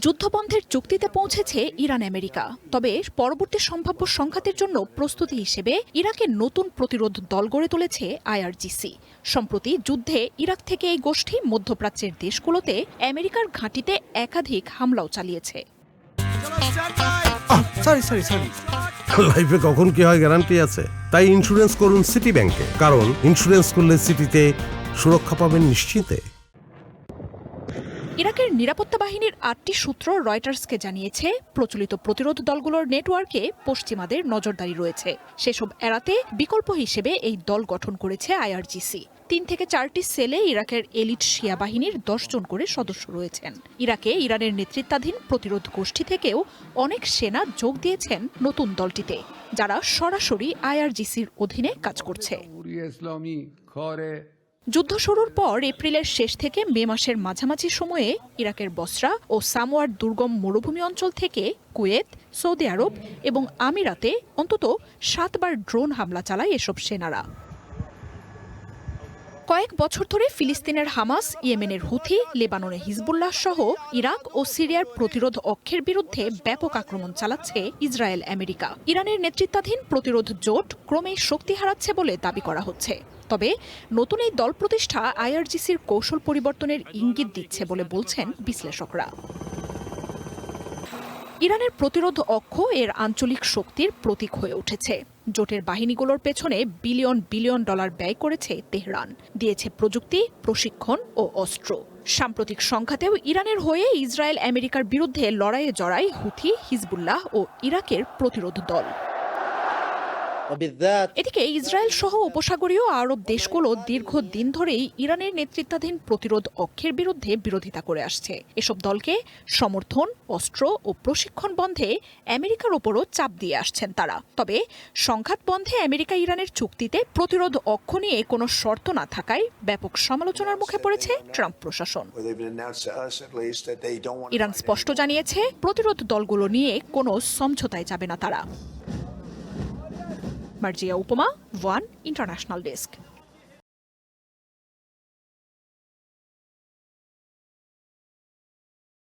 যুদ্ধবন্ধের চুক্তিতে পৌঁছেছে Iran America, তবে পরবর্তী সম্ভাব্য সংঘাতের জন্য প্রস্তুতি হিসেবে ইরাকের নতুন প্রতিরোধ দল গড়ে তুলেছে আইআরজিসি। সম্প্রতি যুদ্ধে ইরাক থেকে এই গোষ্ঠী মধ্যপ্রাচ্যের দেশগুলোতে আমেরিকার ঘাঁটিতে একাধিক হামলাও চালিয়েছে। লাইফে কখন কি হয় গ্যারান্টি আছে, তাই ইন্স্যুরেন্স করুন সিটি ব্যাংকে, কারণ ইন্স্যুরেন্স করলে সিটিতে সুরক্ষা পাবেন নিশ্চিন্তে। ইরাকের নিরাপত্তা বাহিনীর ৮টি সূত্র রয়টার্সকে জানিয়েছে, প্রচলিত প্রতিরোধ দলগুলোর নেটওয়ার্কে পশ্চিমাদের নজরদারি রয়েছে। সেসব এড়াতে বিকল্প হিসেবে এই দল গঠন করেছে আইআরজিসি। ৩ থেকে ৪টি সেলে ইরাকের এলিট শিয়া বাহিনীর ১০ জন করে সদস্য রয়েছেন। ইরাকে ইরানের নেতৃত্বাধীন প্রতিরোধ গোষ্ঠী থেকেও অনেক সেনা যোগ দিয়েছেন নতুন দলটিতে, যারা সরাসরি আইআরজিসির অধীনে কাজ করছে। যুদ্ধ শুরুর পর এপ্রিলের শেষ থেকে মে মাসের মাঝামাঝি সময়ে ইরাকের বসরা ও সামোয়ার দুর্গম মরুভূমি অঞ্চল থেকে কুয়েত, সৌদি আরব এবং আমিরাতে অন্তত ৭ বার ড্রোন হামলা চালায় এসব সেনারা। কয়েক বছর ধরে ফিলিস্তিনের হামাস, ইয়েমেনের হুথি, লেবাননে হিজবুল্লাহ সহ ইরাক ও সিরিয়ার প্রতিরোধ অক্ষের বিরুদ্ধে ব্যাপক আক্রমণ চালাচ্ছে ইসরায়েল আমেরিকা। ইরানের নেতৃত্বাধীন প্রতিরোধ জোট ক্রমেই শক্তি হারাচ্ছে বলে দাবি করা হচ্ছে। তবে নতুন এই দল প্রতিষ্ঠা আইআরজিসির কৌশল পরিবর্তনের ইঙ্গিত দিচ্ছে বলে বলছেন বিশ্লেষকরা। ইরানের প্রতিরোধ অক্ষ এর আঞ্চলিক শক্তির প্রতীক হয়ে উঠেছে। জোটের বাহিনীগুলোর পেছনে বিলিয়ন বিলিয়ন ডলার ব্যয় করেছে তেহরান, দিয়েছে প্রযুক্তি, প্রশিক্ষণ ও অস্ত্র। সাম্প্রতিক সংঘাতেও ইরানের হয়ে ইসরায়েল আমেরিকার বিরুদ্ধে লড়াইয়ে জড়ায় হুথি, হিজবুল্লাহ ও ইরাকের প্রতিরোধ দল। এদিকে ইসরায়েল সহ উপসাগরীয় আরব দেশগুলো দীর্ঘদিন ধরেই ইরানের নেতৃত্বাধীন প্রতিরোধ অক্ষের বিরুদ্ধে বিরোধিতা করে আসছে। এসব দলকে সমর্থন, অস্ত্র ও প্রশিক্ষণ বন্ধে আমেরিকার ওপরও চাপ দিয়ে আসছেন তারা। তবে সংঘাত বন্ধে আমেরিকা ইরানের চুক্তিতে প্রতিরোধ অক্ষ নিয়ে কোনো শর্ত না থাকায় ব্যাপক সমালোচনার মুখে পড়েছে ট্রাম্প প্রশাসন। ইরান স্পষ্ট জানিয়েছে, প্রতিরোধ দলগুলো নিয়ে কোনো সমঝোতায় যাবে না তারা। মার্জিয়া উপমা, ওয়ান ইন্টারন্যাশনাল ডেস্ক।